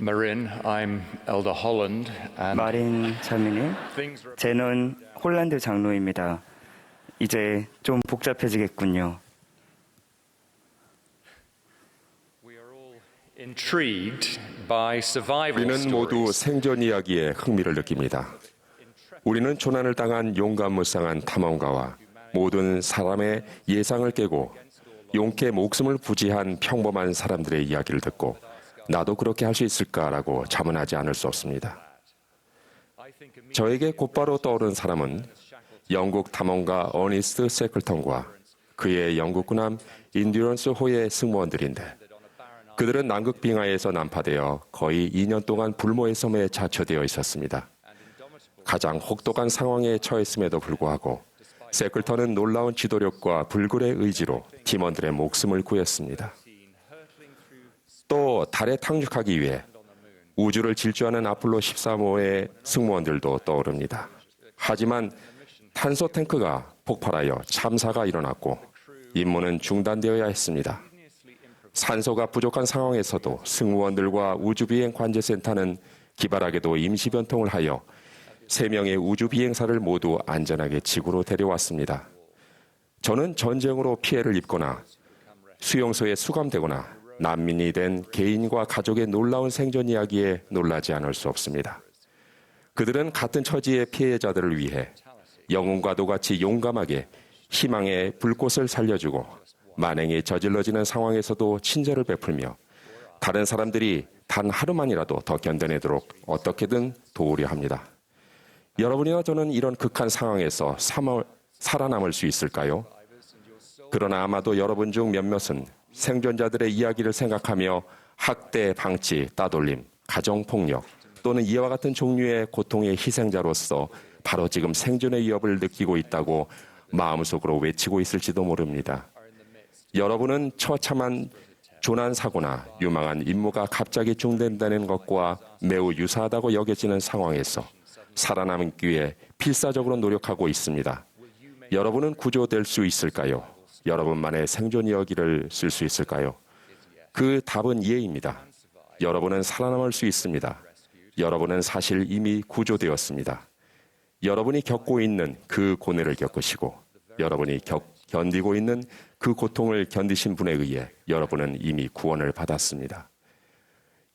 Marin, I'm Elder Holland, and 마린 자매님, 저는 홀란드 장로입니다. 이제 좀 복잡해지겠군요. we are all intrigued by survival 우리는 모두 stories. 생존 이야기에 흥미를 느낍니다. 우리는 조난을 당한 용감무쌍한 탐험가와 모든 사람의 예상을 깨고 용케 목숨을 부지한 평범한 사람들의 이야기를 듣고 나도 그렇게 할 수 있을까라고 자문하지 않을 수 없습니다. 저에게 곧바로 떠오른 사람은 영국 탐험가 어니스트 세클턴과 그의 영국 군함 인듀런스 호의 승무원들인데 그들은 남극 빙하에서 난파되어 거의 2년 동안 불모의 섬에 자처되어 있었습니다. 가장 혹독한 상황에 처했음에도 불구하고 세클턴은 놀라운 지도력과 불굴의 의지로 팀원들의 목숨을 구했습니다. 또 달에 탕륙하기 위해 우주를 질주하는 아폴로 13호의 승무원들도 떠오릅니다. 하지만 탄소 탱크가 폭발하여 참사가 일어났고 임무는 중단되어야 했습니다. 산소가 부족한 상황에서도 승무원들과 우주비행관제센터는 기발하게도 임시 변통을 하여 3명의 우주비행사를 모두 안전하게 지구로 데려왔습니다. 저는 전쟁으로 피해를 입거나 수용소에 수감되거나 난민이 된 개인과 가족의 놀라운 생존 이야기에 놀라지 않을 수 없습니다. 그들은 같은 처지의 피해자들을 위해 영웅과도 같이 용감하게 희망의 불꽃을 살려주고 만행이 저질러지는 상황에서도 친절을 베풀며 다른 사람들이 단 하루만이라도 더 견뎌내도록 어떻게든 도우려 합니다. 여러분이나 저는 이런 극한 상황에서 살아남을 수 있을까요? 그러나 아마도 여러분 중 몇몇은 생존자들의 이야기를 생각하며 학대, 방치, 따돌림, 가정폭력 또는 이와 같은 종류의 고통의 희생자로서 바로 지금 생존의 위협을 느끼고 있다고 마음속으로 외치고 있을지도 모릅니다. 여러분은 처참한 조난사고나 유망한 임무가 갑자기 중단되는 것과 매우 유사하다고 여겨지는 상황에서 살아남기 위해 필사적으로 노력하고 있습니다. 여러분은 구조될 수 있을까요? 여러분만의 생존 이야기를 쓸 수 있을까요? 그 답은 예입니다. 여러분은 살아남을 수 있습니다. 여러분은 사실 이미 구조되었습니다. 여러분이 겪고 있는 그 고뇌를 겪으시고 여러분이 견디고 있는 그 고통을 견디신 분에 의해 여러분은 이미 구원을 받았습니다.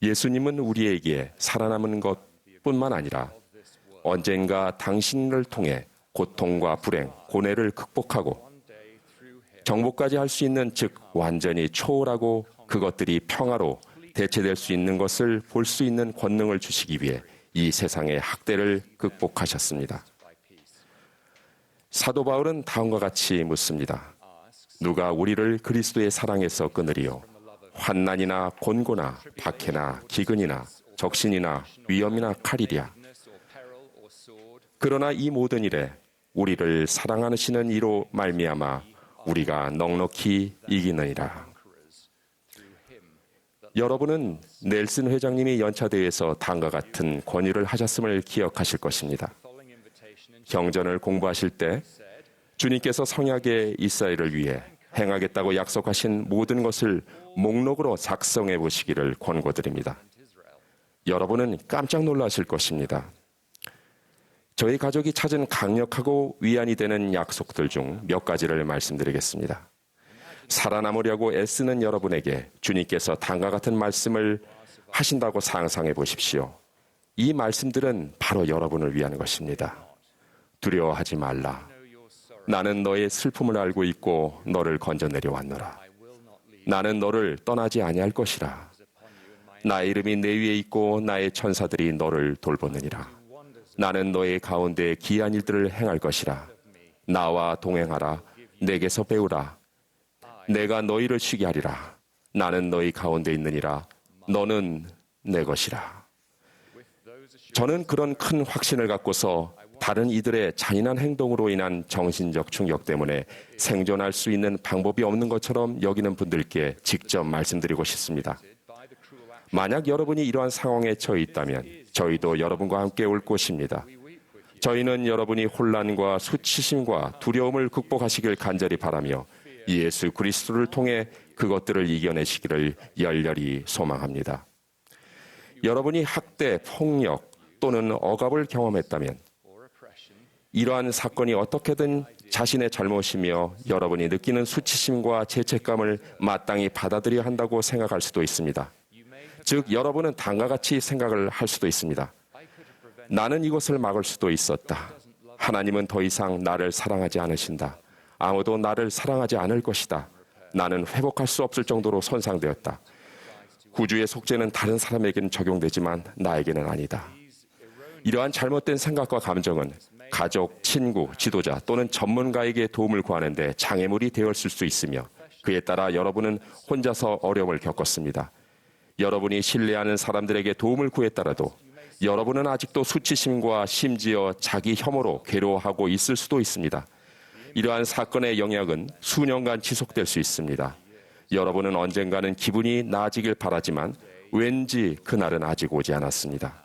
예수님은 우리에게 살아남은 것뿐만 아니라 언젠가 당신을 통해 고통과 불행, 고뇌를 극복하고 정복까지 할 수 있는 즉 완전히 초월하고 그것들이 평화로 대체될 수 있는 것을 볼 수 있는 권능을 주시기 위해 이 세상의 학대를 극복하셨습니다. 사도 바울은 다음과 같이 묻습니다. 누가 우리를 그리스도의 사랑에서 끊으리요? 환난이나 곤고나 박해나 기근이나 적신이나 위험이나 칼이랴. 그러나 이 모든 일에 우리를 사랑하시는 이로 말미암아 우리가 넉넉히 이기느니라. 여러분은 넬슨 회장님이 연차대회에서 다음과 같은 권유를 하셨음을 기억하실 것입니다. 경전을 공부하실 때 주님께서 성약의 이스라엘을 위해 행하겠다고 약속하신 모든 것을 목록으로 작성해 보시기를 권고드립니다. 여러분은 깜짝 놀라실 것입니다. 저희 가족이 찾은 강력하고 위안이 되는 약속들 중 몇 가지를 말씀드리겠습니다. 살아남으려고 애쓰는 여러분에게 주님께서 다음과 같은 말씀을 하신다고 상상해 보십시오. 이 말씀들은 바로 여러분을 위한 것입니다. 두려워하지 말라. 나는 너의 슬픔을 알고 있고 너를 건져내려 왔노라. 나는 너를 떠나지 아니할 것이라. 나의 이름이 내 위에 있고 나의 천사들이 너를 돌보느니라. 나는 너의 가운데 기이한 일들을 행할 것이라. 나와 동행하라. 내게서 배우라. 내가 너희를 쉬게 하리라. 나는 너희 가운데 있느니라. 너는 내 것이라. 저는 그런 큰 확신을 갖고서 다른 이들의 잔인한 행동으로 인한 정신적 충격 때문에 생존할 수 있는 방법이 없는 것처럼 여기는 분들께 직접 말씀드리고 싶습니다. 만약 여러분이 이러한 상황에 처해 있다면 저희도 여러분과 함께 올 것입니다. 저희는 여러분이 혼란과 수치심과 두려움을 극복하시길 간절히 바라며 예수 그리스도를 통해 그것들을 이겨내시기를 열렬히 소망합니다. 여러분이 학대, 폭력 또는 억압을 경험했다면 이러한 사건이 어떻게든 자신의 잘못이며 여러분이 느끼는 수치심과 죄책감을 마땅히 받아들여야 한다고 생각할 수도 있습니다. 즉, 여러분은 다음과 같이 생각을 할 수도 있습니다. 나는 이것을 막을 수도 있었다. 하나님은 더 이상 나를 사랑하지 않으신다. 아무도 나를 사랑하지 않을 것이다. 나는 회복할 수 없을 정도로 손상되었다. 구주의 속죄는 다른 사람에게는 적용되지만 나에게는 아니다. 이러한 잘못된 생각과 감정은 가족, 친구, 지도자 또는 전문가에게 도움을 구하는데 장애물이 되었을 수 있으며 그에 따라 여러분은 혼자서 어려움을 겪었습니다. 여러분이 신뢰하는 사람들에게 도움을 구했더라도 여러분은 아직도 수치심과 심지어 자기 혐오로 괴로워하고 있을 수도 있습니다. 이러한 사건의 영향은 수년간 지속될 수 있습니다. 여러분은 언젠가는 기분이 나아지길 바라지만 왠지 그날은 아직 오지 않았습니다.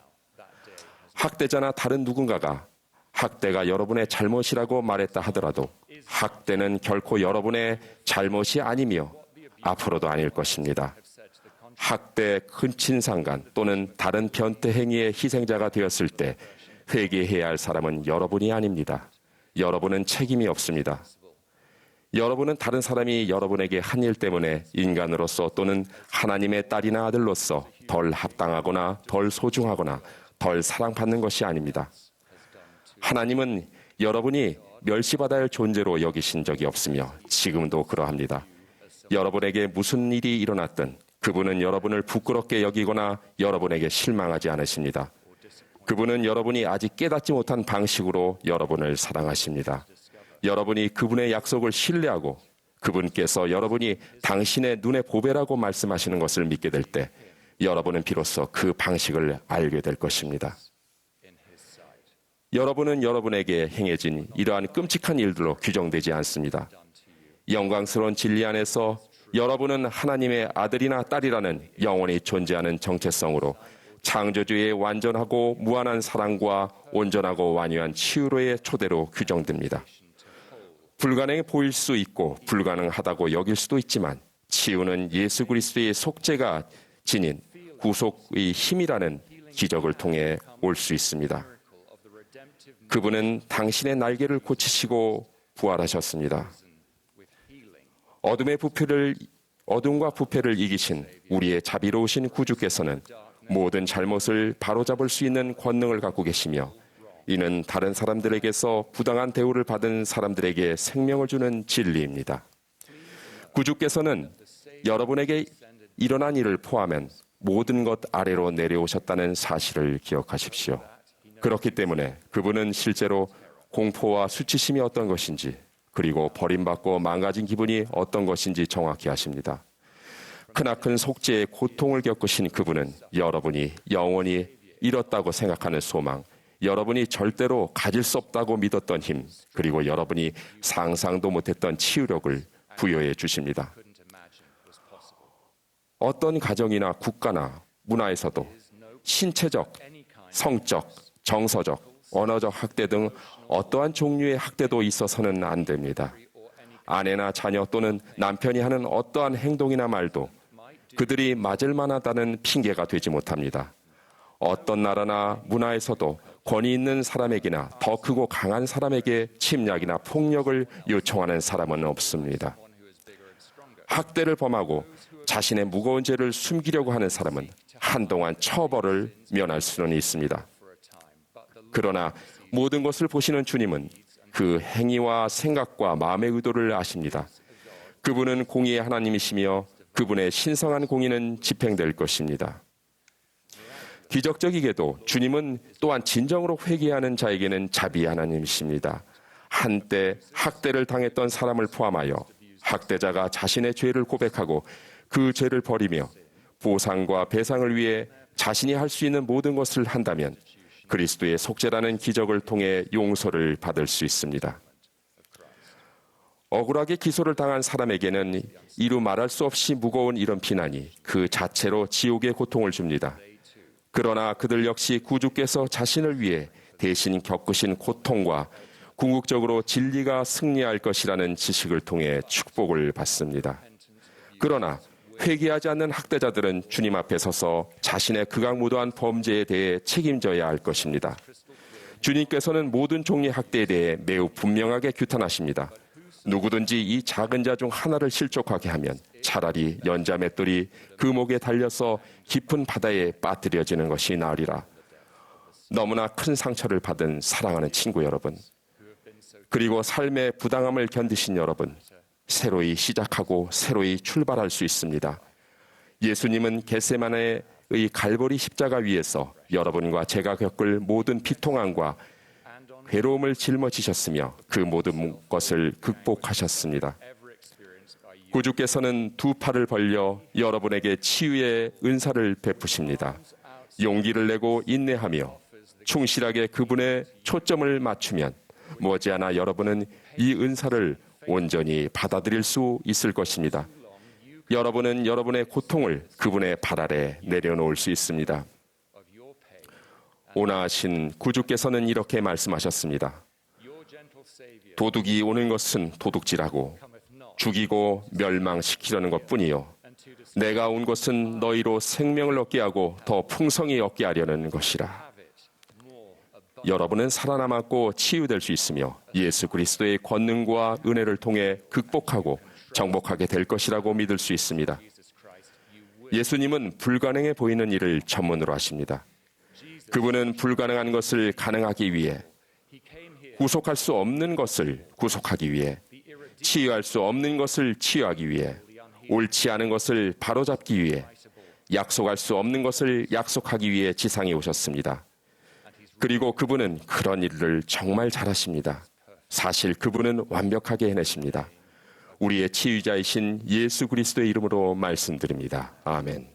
학대자나 다른 누군가가 학대가 여러분의 잘못이라고 말했다 하더라도 학대는 결코 여러분의 잘못이 아니며 앞으로도 아닐 것입니다. 학대, 근친상간 또는 다른 변태 행위의 희생자가 되었을 때 회개해야 할 사람은 여러분이 아닙니다. 여러분은 책임이 없습니다. 여러분은 다른 사람이 여러분에게 한 일 때문에 인간으로서 또는 하나님의 딸이나 아들로서 덜 합당하거나 덜 소중하거나 덜 사랑받는 것이 아닙니다. 하나님은 여러분이 멸시받아야 할 존재로 여기신 적이 없으며 지금도 그러합니다. 여러분에게 무슨 일이 일어났든 그분은 여러분을 부끄럽게 여기거나 여러분에게 실망하지 않으십니다. 그분은 여러분이 아직 깨닫지 못한 방식으로 여러분을 사랑하십니다. 여러분이 그분의 약속을 신뢰하고 그분께서 여러분이 당신의 눈의 보배라고 말씀하시는 것을 믿게 될 때 여러분은 비로소 그 방식을 알게 될 것입니다. 여러분은 여러분에게 행해진 이러한 끔찍한 일들로 규정되지 않습니다. 영광스러운 진리 안에서 여러분은 하나님의 아들이나 딸이라는 영원히 존재하는 정체성으로 창조주의 완전하고 무한한 사랑과 온전하고 완유한 치유로의 초대로 규정됩니다. 불가능해 보일 수 있고 불가능하다고 여길 수도 있지만 치유는 예수 그리스도의 속죄가 지닌 구속의 힘이라는 기적을 통해 올 수 있습니다. 그분은 당신의 날개를 고치시고 부활하셨습니다. 어둠과 부패를 이기신 우리의 자비로우신 구주께서는 모든 잘못을 바로잡을 수 있는 권능을 갖고 계시며 이는 다른 사람들에게서 부당한 대우를 받은 사람들에게 생명을 주는 진리입니다. 구주께서는 여러분에게 일어난 일을 포함한 모든 것 아래로 내려오셨다는 사실을 기억하십시오. 그렇기 때문에 그분은 실제로 공포와 수치심이 어떤 것인지 그리고 버림받고 망가진 기분이 어떤 것인지 정확히 아십니다. 크나큰 속죄의 고통을 겪으신 그분은 여러분이 영원히 잃었다고 생각하는 소망, 여러분이 절대로 가질 수 없다고 믿었던 힘, 그리고 여러분이 상상도 못했던 치유력을 부여해 주십니다. 어떤 가정이나 국가나 문화에서도 신체적, 성적, 정서적, 언어적 학대 등 어떠한 종류의 학대도 있어서는 안 됩니다. 아내나 자녀 또는 남편이 하는 어떠한 행동이나 말도 그들이 맞을 만하다는 핑계가 되지 못합니다. 어떤 나라나 문화에서도 권위 있는 사람에게나 더 크고 강한 사람에게 침략이나 폭력을 요청하는 사람은 없습니다. 학대를 범하고 자신의 무거운 죄를 숨기려고 하는 사람은 한동안 처벌을 면할 수는 있습니다. 그러나 모든 것을 보시는 주님은 그 행위와 생각과 마음의 의도를 아십니다. 그분은 공의의 하나님이시며 그분의 신성한 공의는 집행될 것입니다. 기적적이게도 주님은 또한 진정으로 회개하는 자에게는 자비의 하나님이십니다. 한때 학대를 당했던 사람을 포함하여 학대자가 자신의 죄를 고백하고 그 죄를 버리며 보상과 배상을 위해 자신이 할 수 있는 모든 것을 한다면 그리스도의 속죄라는 기적을 통해 용서를 받을 수 있습니다. 억울하게 기소를 당한 사람에게는 이루 말할 수 없이 무거운 이런 비난이 그 자체로 지옥의 고통을 줍니다. 그러나 그들 역시 구주께서 자신을 위해 대신 겪으신 고통과 궁극적으로 진리가 승리할 것이라는 지식을 통해 축복을 받습니다. 그러나 회개하지 않는 학대자들은 주님 앞에 서서 자신의 극악무도한 범죄에 대해 책임져야 할 것입니다. 주님께서는 모든 종류의 학대에 대해 매우 분명하게 규탄하십니다. 누구든지 이 작은 자 중 하나를 실족하게 하면 차라리 연자 맷돌이 그 목에 달려서 깊은 바다에 빠뜨려지는 것이 나으리라. 너무나 큰 상처를 받은 사랑하는 친구 여러분, 그리고 삶의 부당함을 견디신 여러분, 새로이 시작하고 새로이 출발할 수 있습니다. 예수님은 겟세마네의 갈보리 십자가 위에서 여러분과 제가 겪을 모든 비통함과 괴로움을 짊어지셨으며 그 모든 것을 극복하셨습니다. 구주께서는 두 팔을 벌려 여러분에게 치유의 은사를 베푸십니다. 용기를 내고 인내하며 충실하게 그분의 초점을 맞추면 머지않아 여러분은 이 은사를 온전히 받아들일 수 있을 것입니다. 여러분은 여러분의 고통을 그분의 발 아래 내려놓을 수 있습니다. 온화하신 구주께서는 이렇게 말씀하셨습니다. 도둑이 오는 것은 도둑질하고 죽이고 멸망시키려는 것뿐이요, 내가 온 것은 너희로 생명을 얻게 하고 더 풍성히 얻게 하려는 것이라. 여러분은 살아남았고 치유될 수 있으며 예수 그리스도의 권능과 은혜를 통해 극복하고 정복하게 될 것이라고 믿을 수 있습니다. 예수님은 불가능해 보이는 일을 전문으로 하십니다. 그분은 불가능한 것을 가능하기 위해, 구속할 수 없는 것을 구속하기 위해, 치유할 수 없는 것을 치유하기 위해, 옳지 않은 것을 바로잡기 위해, 약속할 수 없는 것을 약속하기 위해 지상에 오셨습니다. 그리고 그분은 그런 일을 정말 잘하십니다. 사실 그분은 완벽하게 해내십니다. 우리의 치유자이신 예수 그리스도의 이름으로 말씀드립니다. 아멘.